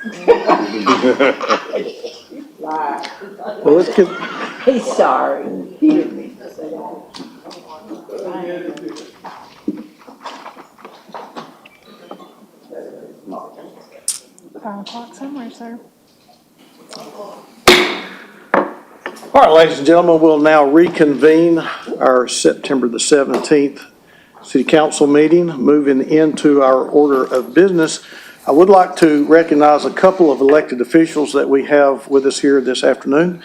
Well, let's get, He's sorry. He didn't mean to say that. 5 o'clock somewhere, sir. all right, ladies and gentlemen, we'll now reconvene our September the 17th City Council meeting. Moving into our order of business, I would like to recognize a couple of elected officials that we have with us here this afternoon.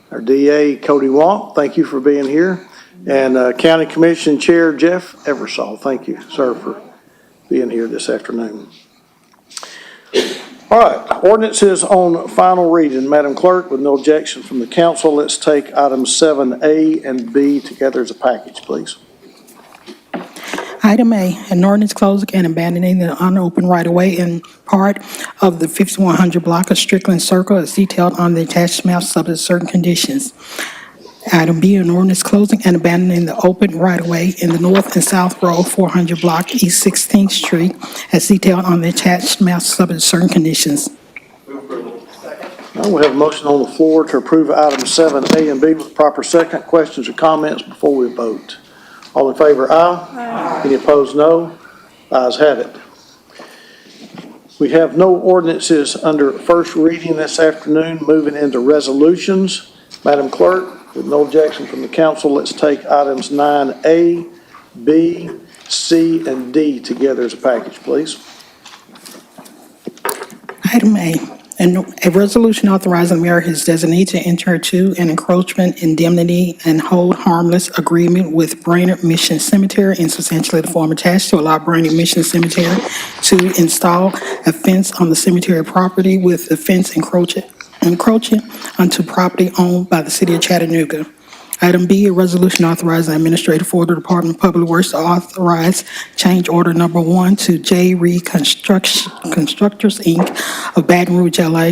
Our DA, Cody Wonk, thank you for being here. And County Commission Chair Jeff Eversole, thank you, sir, for being here this afternoon. All right, ordinances on final reading. Madam Clerk, with no objection from the council, let's take items 7A and B together as a package, please. Item A, an ordinance closing and abandoning the unopened right-of-way in part of the 5100 block of Strickland Circle as detailed on the attached map subject to certain conditions. Item B, an ordinance closing and abandoning the open right-of-way in the North and South Road 400 block East 16th Street as detailed on the attached map subject to certain conditions. Now, we have a motion on the floor to approve items 7A and B with proper second. Questions or comments before we vote? All in favor, aye. Aye. Any opposed, no. Ayes have it. We have no ordinances under first reading this afternoon. Moving into resolutions. Madam Clerk, with no objection from the council, let's take items 9A, B, C, and D together as a package, please. Item A, a resolution authorizing the mayor his designee to enter into an encroachment indemnity and hold harmless agreement with Brainerd Mission Cemetery in substantially the form attached to allow Brainerd Mission Cemetery to install a fence on the cemetery property with the fence encroaching onto property owned by the city of Chattanooga. Item B, a resolution authorizing the administrator for the Department of Public Works to authorize change order number 1 to J. Reed Constructors, Inc. of Baton Rouge, LA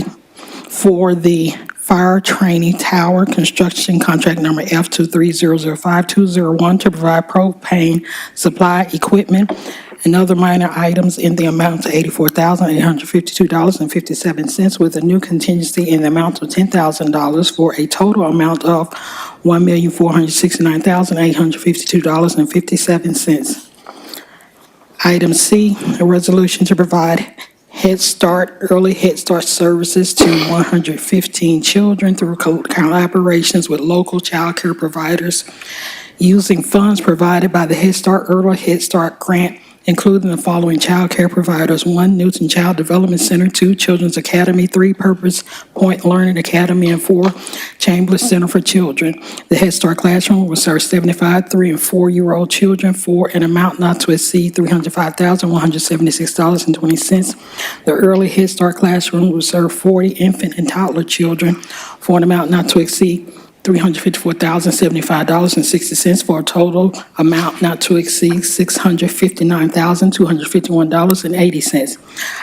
for the fire training tower construction contract number F23005-201 to provide propane supply equipment and other minor items in the amount of $84,852.57 with a new contingency in the amount of $10,000 for a total amount of $1,469,852.57. Item C, a resolution to provide early Head Start services to 115 children through collaborations with local child care providers using funds provided by the Head Start Early Head Start grant, including the following child care providers: 1, Newton Child Development Center; 2, Children's Academy; 3, Purpose Point Learning Academy; and 4, Chambliss Center for Children. The Head Start classroom will serve 75 3- and 4-year-old children for an amount not to exceed $305,176.20. The Early Head Start classroom will serve 40 infant and toddler children for an amount not to exceed $354,075.60 for a total amount not to exceed $659,251.80.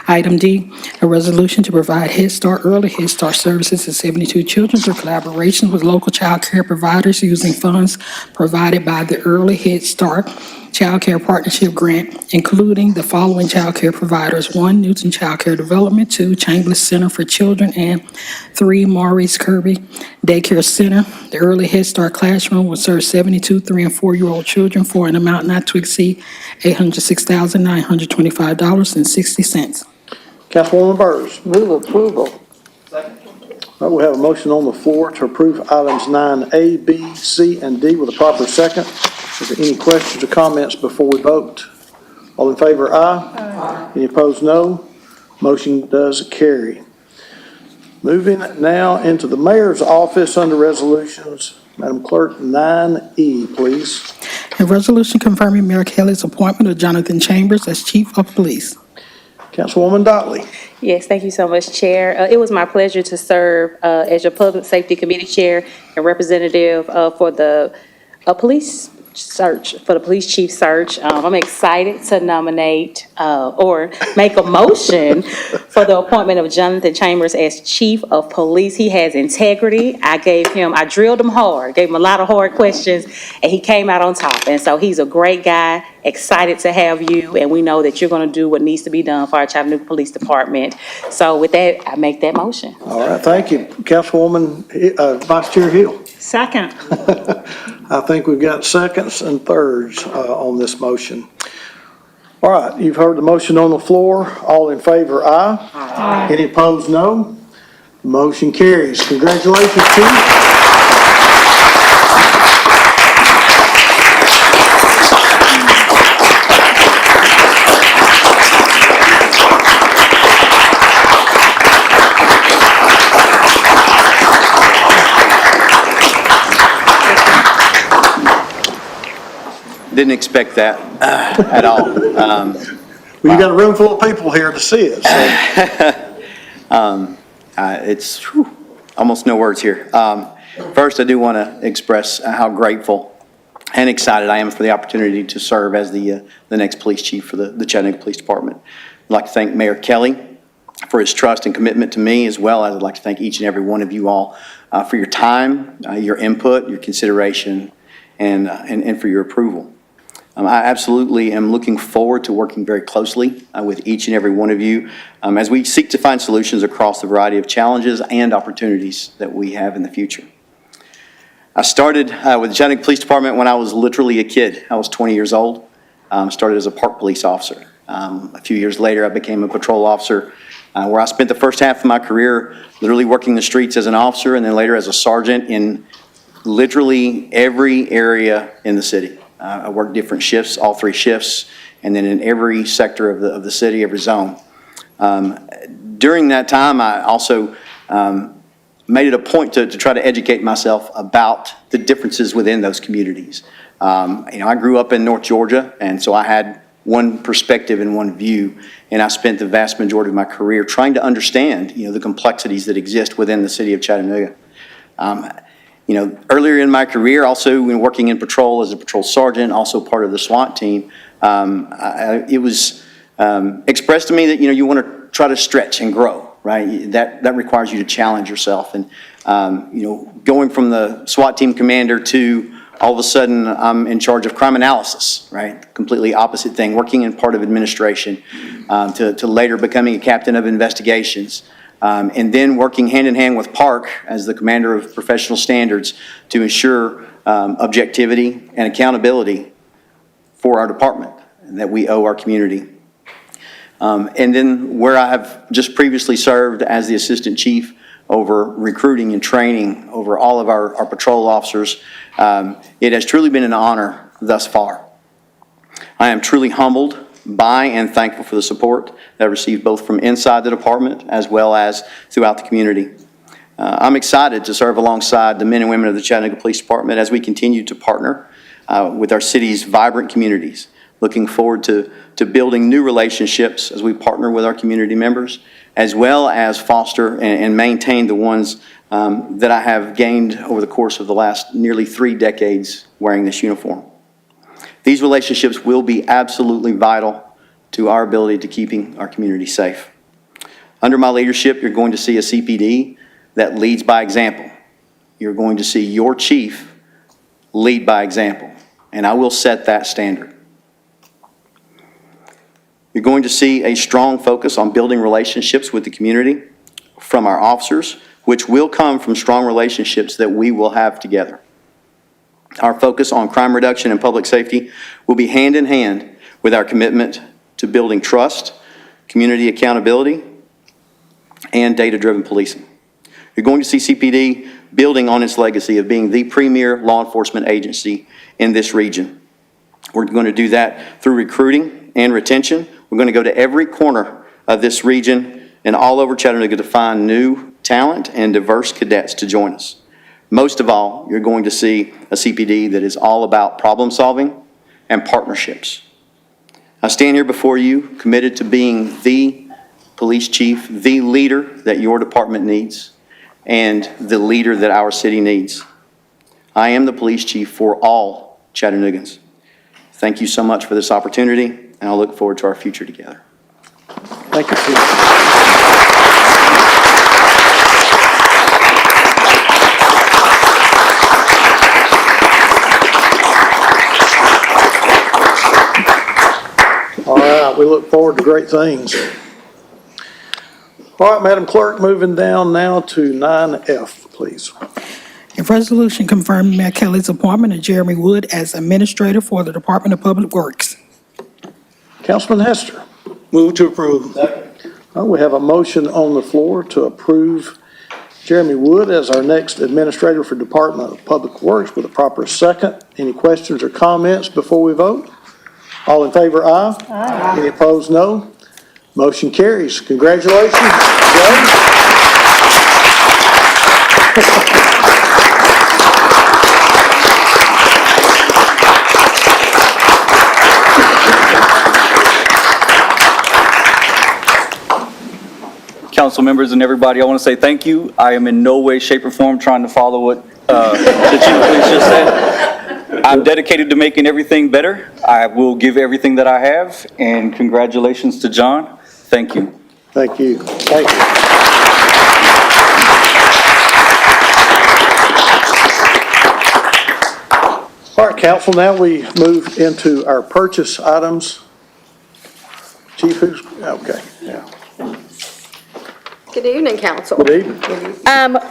Item D, a resolution to provide Head Start Early Head Start services to 72 children through collaboration with local child care providers using funds provided by the Early Head Start Child Care Partnership Grant, including the following child care providers: 1, Newton Child Care Development; 2, Chambliss Center for Children; and 3, Maurice Kirby Daycare Center. The Early Head Start classroom will serve 72 3- and 4-year-old children for an amount not to exceed $806,925.60. Councilwoman Burrs. Move approval. All right, we have a motion on the floor to approve items 9A, B, C, and D with a proper second. Is there any questions or comments before we vote? All in favor, aye. Aye. Any opposed, no. Motion does carry. Moving now into the mayor's office under resolutions. Madam Clerk, 9E, please. A resolution confirming Mayor Kelly's appointment of Jonathan Chambers as Chief of Police. Councilwoman Dotley. Yes, thank you so much, Chair. It was my pleasure to serve as your Public Safety Committee Chair and representative for the police search, for the police chief search. I'm excited to nominate, or make a motion for the appointment of Jonathan Chambers as chief of police. He has integrity. I drilled him hard, gave him a lot of hard questions, and he came out on top. And so he's a great guy, excited to have you, and we know that you're gonna do what needs to be done for our Chattanooga Police Department. So with that, I make that motion. All right, thank you. Councilwoman, Vice Chair Hill. Second. I think we've got seconds and thirds on this motion. All right, you've heard the motion on the floor. All in favor, aye. Aye. Any opposed, no. Motion carries. Congratulations, Chief. Didn't expect that at all. Well, you got a room full of people here to see it, so. It's almost no words here. First, I do want to express how grateful and excited I am for the opportunity to serve as the next police chief for the Chattanooga Police Department. I'd like to thank Mayor Kelly for his trust and commitment to me, as well as I'd like to thank each and every one of you all for your time, your input, your consideration, and for your approval. I absolutely am looking forward to working very closely with each and every one of you as we seek to find solutions across the variety of challenges and opportunities that we have in the future. I started with the Chattanooga Police Department when I was literally a kid. I was 20 years old. Started as a park police officer. A few years later, I became a patrol officer where I spent the first half of my career literally working the streets as an officer, and then later as a sergeant in literally every area in the city. I worked different shifts, all 3 shifts, and then in every sector of the city, every zone. During that time, I also made it a point to try to educate myself about the differences within those communities. I grew up in North Georgia, and so I had one perspective and one view, and I spent the vast majority of my career trying to understand, the complexities that exist within the city of Chattanooga. Earlier in my career, also working in patrol as a patrol sergeant, also part of the SWAT team, it was expressed to me that, you want to try to stretch and grow, right? That requires you to challenge yourself. And, going from the SWAT team commander to all of a sudden I'm in charge of crime analysis, right? Completely opposite thing, working in part of administration, to later becoming a captain of investigations. And then working hand in hand with Park as the commander of professional standards to ensure objectivity and accountability for our department that we owe our community. And then where I have just previously served as the assistant chief over recruiting and training over all of our patrol officers, it has truly been an honor thus far. I am truly humbled by and thankful for the support that I received both from inside the department as well as throughout the community. I'm excited to serve alongside the men and women of the Chattanooga Police Department as we continue to partner with our city's vibrant communities. Looking forward to building new relationships as we partner with our community members, as well as foster and maintain the ones that I have gained over the course of the last nearly 3 decades wearing this uniform. These relationships will be absolutely vital to our ability to keeping our community safe. Under my leadership, you're going to see a CPD that leads by example. You're going to see your chief lead by example, and I will set that standard. You're going to see a strong focus on building relationships with the community from our officers, which will come from strong relationships that we will have together. Our focus on crime reduction and public safety will be hand in hand with our commitment to building trust, community accountability, and data-driven policing. You're going to see CPD building on its legacy of being the premier law enforcement agency in this region. We're going to do that through recruiting and retention. We're going to go to every corner of this region and all over Chattanooga to find new talent and diverse cadets to join us. Most of all, you're going to see a CPD that is all about problem solving and partnerships. I stand here before you committed to being the police chief, the leader that your department needs, and the leader that our city needs. I am the police chief for all Chattanoogans. Thank you so much for this opportunity, and I look forward to our future together. Thank you, Chief. All right, we look forward to great things. All right, Madam Clerk, moving down now to 9F, please. A resolution confirming Mayor Kelly's appointment of Jeremy Wood as Administrator for the Department of Public Works. Councilman Hester. Move to approve. We have a motion on the floor to approve Jeremy Wood as our next Administrator for Department of Public Works with a proper second. Any questions or comments before we vote? All in favor, aye. Aye. Any opposed, no. Motion carries. Congratulations, Joe. Council members and everybody, I want to say thank you. I am in no way, shape, or form trying to follow what the chief of police just said. I'm dedicated to making everything better. I will give everything that I have, and congratulations to John. Thank you. Thank you. Thank you. All right, council, now we move into our purchase items. Chief, who's, okay, yeah. Good evening, council. Good evening.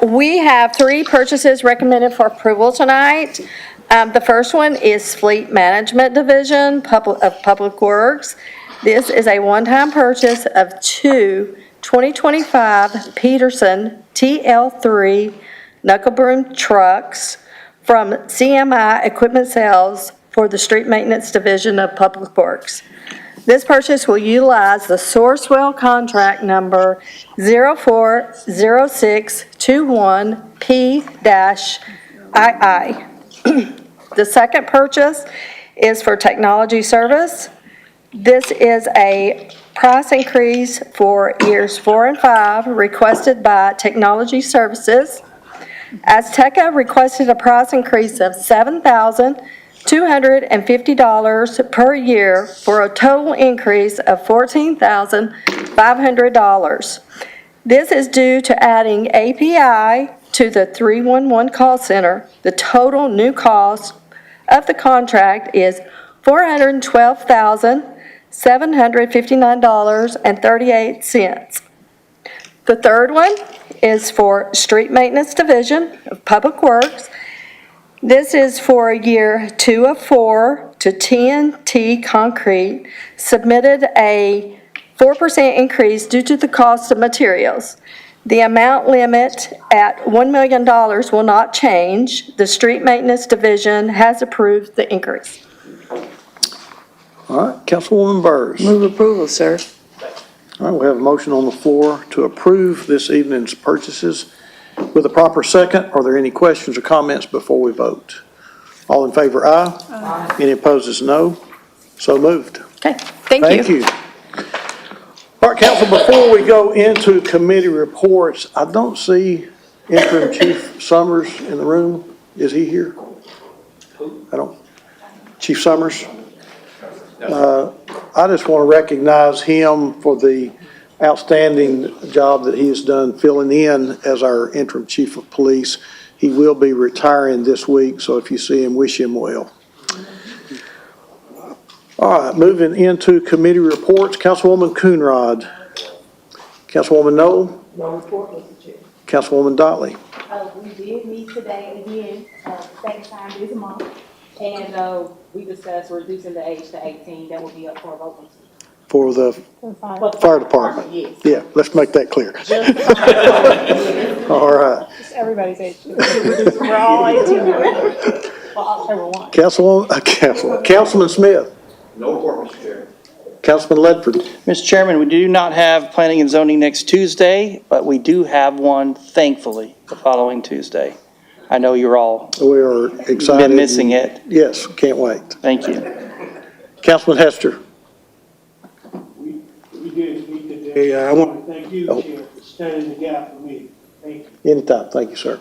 We have 3 purchases recommended for approval tonight. The first one is Fleet Management Division of Public Works. This is a one-time purchase of 2 2025 Peterson TL3 knuckle broom trucks from CMI Equipment Sales for the Street Maintenance Division of Public Works. This purchase will utilize the Sourcewell contract number 040621P-II. The second purchase is for technology service. This is a price increase for years 4 and 5 requested by Technology Services. Azteca requested a price increase of $7,250 per year for a total increase of $14,500. This is due to adding API to the 311 call center. The total new cost of the contract is $412,759.38. The third one is for Street Maintenance Division of Public Works. This is for year 2 of 4 to TNT Concrete, submitted a 4% increase due to the cost of materials. The amount limit at $1 million will not change. The Street Maintenance Division has approved the increase. All right, Councilwoman Burrs. Move approval, sir. All right, we have a motion on the floor to approve this evening's purchases with a proper second. Are there any questions or comments before we vote? All in favor, aye. Aye. Any opposed is no. So moved. Okay, thank you. Thank you. All right, council, before we go into committee reports, I don't see Interim Chief Summers in the room. Is he here? Chief Summers? I just want to recognize him for the outstanding job that he has done filling in as our interim chief of police. He will be retiring this week, so if you see him, wish him well. All right, moving into committee reports, Councilwoman Coonrod. Councilwoman Noel. No report, Mr. Chair. Councilwoman Dotley. We did meet today again, second time this month, and we discussed reducing the age to 18. That will be up for a vote. For the fire department. Yes. Yeah, let's make that clear. All right. Everybody's age. We're all 18 now. Well, October 1. Councilman Smith. No report, Mr. Chair. Councilman Ledford. Mr. Chairman, we do not have planning and zoning next Tuesday, but we do have one, thankfully, the following Tuesday. I know you're all We are excited. been missing it. Yes, can't wait. Thank you. Councilman Hester. We did meet today. I want to thank you, Chair, for standing the gap for me. Thank you. Anytime. Thank you, sir.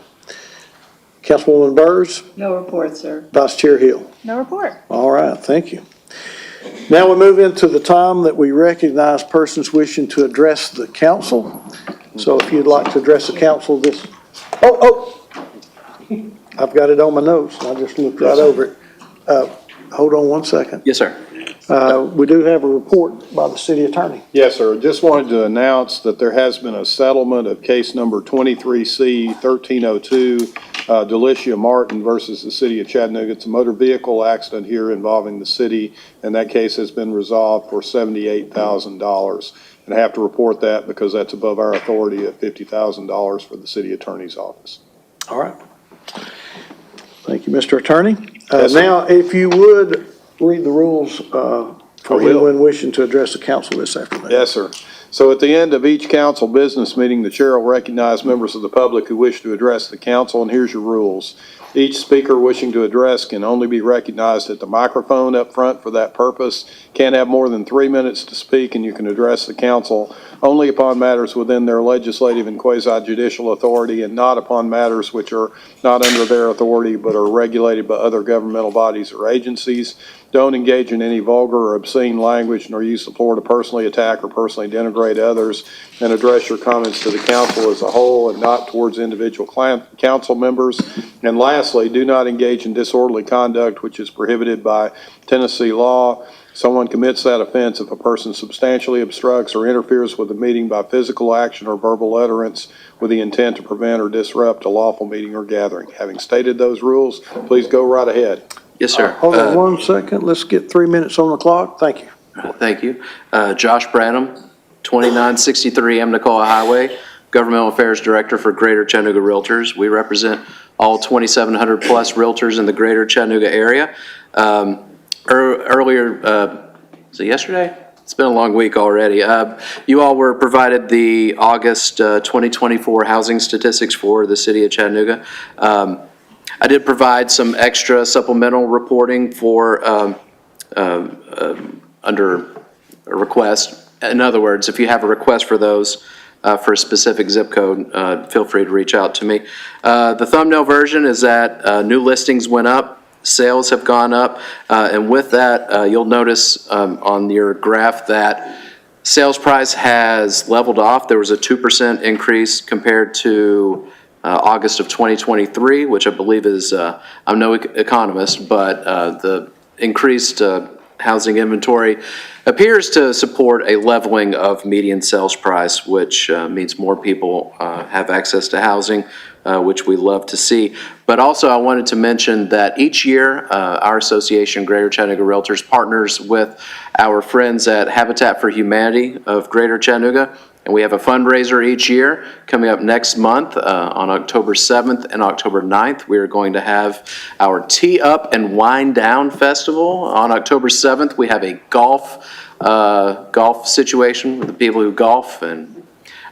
Councilwoman Burrs, No report, sir. Vice Chair Hill. No report. All right, thank you. Now we move into the time that we recognize persons wishing to address the council. So if you'd like to address the council this, I've got it on my notes, I just looked right over it. Hold on one second. Yes, sir. We do have a report by the city attorney. Yes, sir. Just wanted to announce that there has been a settlement of case number 23C-1302, Delicia Martin versus the city of Chattanooga. It's a motor vehicle accident here involving the city, and that case has been resolved for $78,000. And I have to report that because that's above our authority of $50,000 for the city attorney's office. All right. Thank you, Mr. Attorney. Yes, sir. Now, if you would read the rules for will. anyone wishing to address the council this afternoon. Yes, sir. So at the end of each council business meeting, the chair will recognize members of the public who wish to address the council, and here's your rules. Each speaker wishing to address can only be recognized at the microphone up front for that purpose. Can't have more than 3 minutes to speak, and you can address the council only upon matters within their legislative and quasi-judicial authority, and not upon matters which are not under their authority but are regulated by other governmental bodies or agencies. Don't engage in any vulgar or obscene language, nor use the floor to personally attack or personally denigrate others, and address your comments to the council as a whole and not towards individual council members. And lastly, do not engage in disorderly conduct, which is prohibited by Tennessee law. Someone commits that offense if a person substantially obstructs or interferes with the meeting by physical action or verbal utterance with the intent to prevent or disrupt a lawful meeting or gathering. Having stated those rules, please go right ahead. Yes, sir. Hold on 1 second. Let's get 3 minutes on the clock. Thank you. Thank you. Josh Branham, 2963 Amnacoa Highway, Governmental Affairs Director for Greater Chattanooga Realtors. We represent all 2,700 plus realtors in the Greater Chattanooga area. Earlier, was it yesterday? It's been a long week already. You all were provided the August 2024 housing statistics for the city of Chattanooga. I did provide some extra supplemental reporting for under a request. In other words, if you have a request for those for a specific zip code, feel free to reach out to me. The thumbnail version is that new listings went up, sales have gone up, and with that, you'll notice on your graph that sales price has leveled off. There was a 2% increase compared to August of 2023, which I believe is, I'm no economist, but the increased housing inventory appears to support a leveling of median sales price, which means more people have access to housing, which we love to see. But also I wanted to mention that each year our association, Greater Chattanooga Realtors, partners with our friends at Habitat for Humanity of Greater Chattanooga. And we have a fundraiser each year coming up next month on October 7th and October 9th. We are going to have our Tee Up and Wind Down Festival. On October 7th, we have a golf situation with the people who golf, and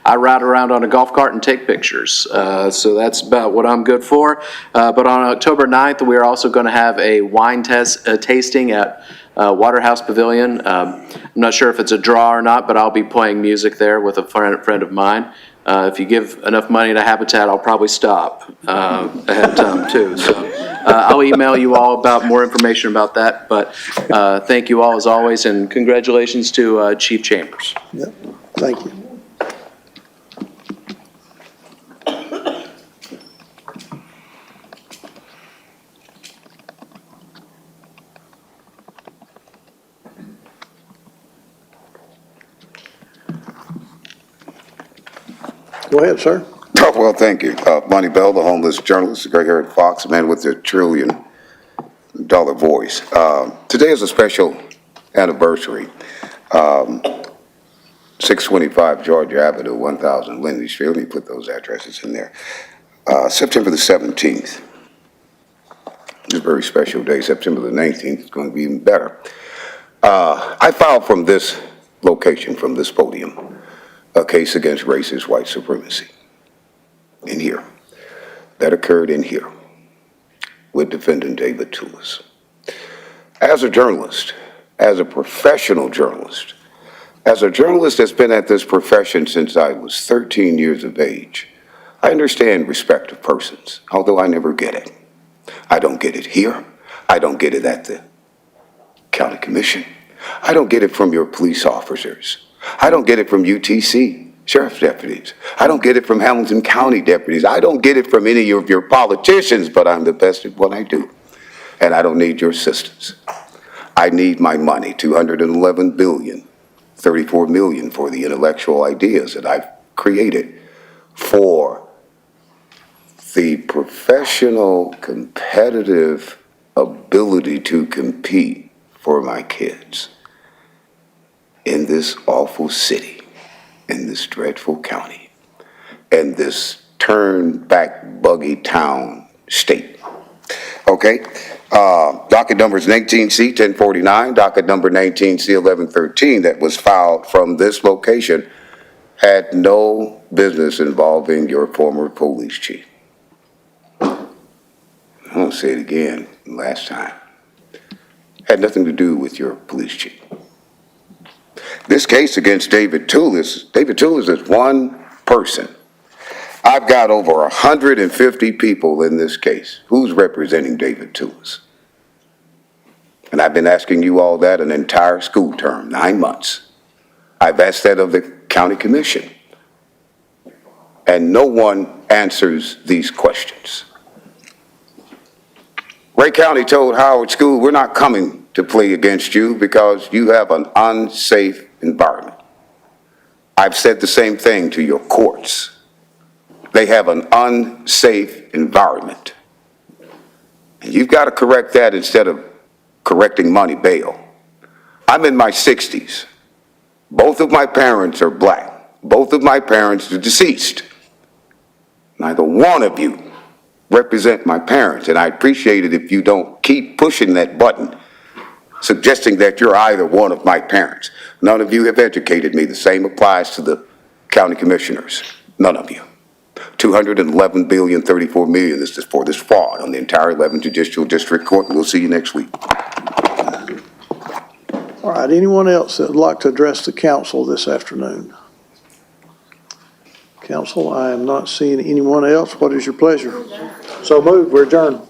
I ride around on a golf cart and take pictures. So that's about what I'm good for. But on October 9th, we are also going to have a wine tasting at Waterhouse Pavilion. I'm not sure if it's a draw or not, but I'll be playing music there with a friend of mine. If you give enough money to Habitat, I'll probably stop ahead of time too. So I'll email you all about more information about that. But thank you all as always, and congratulations to Chief Chambers. Yep. Thank you. Go ahead, sir. Oh, well, thank you. Monty Bell, the homeless journalist, the gray-haired fox, man with the $1 trillion voice. Today is a special anniversary. 625 Georgia Avenue, 1000 Linley Street. Let me put those addresses in there. September the 17th. It's a very special day. September the 19th is going to be even better. I filed from this location, from this podium, a case against racist white supremacy in here. That occurred in here with defendant David Toulis. As a journalist, as a professional journalist, as a journalist that's been at this profession since I was 13 years of age, I understand respect of persons, although I never get it. I don't get it here. I don't get it at the county commission. I don't get it from your police officers. I don't get it from UTC sheriff's deputies. I don't get it from Hamilton County deputies. I don't get it from any of your politicians, but I'm the best at what I do. And I don't need your assistance. I need my money, $211 billion, $34 million for the intellectual ideas that I've created for the professional, competitive ability to compete for my kids in this awful city, in this dreadful county, in this turned-back buggy town state. Okay? Docket numbers 19C 1049, docket number 19C 1113 that was filed from this location had no business involving your former police chief. I won't say it again, last time. Had nothing to do with your police chief. This case against David Toulis is one person. I've got over 150 people in this case. Who's representing David Toulis? And I've been asking you all that an entire school term, 9 months. I've asked that of the county commission. And no one answers these questions. Ray County told Howard School, we're not coming to play against you because you have an unsafe environment. I've said the same thing to your courts. They have an unsafe environment. And you've got to correct that instead of correcting money bail. I'm in my 60s. Both of my parents are black. Both of my parents are deceased. Neither one of you represent my parents, and I appreciate it if you don't keep pushing that button, suggesting that you're either one of my parents. None of you have educated me. The same applies to the county commissioners. None of you. $211 billion, $34 million. This is for this fraud on the entire 11th Judicial District Court, and we'll see you next week. All right, anyone else that would like to address the council this afternoon? Council, I am not seeing anyone else. What is your pleasure? So moved, we're adjourned.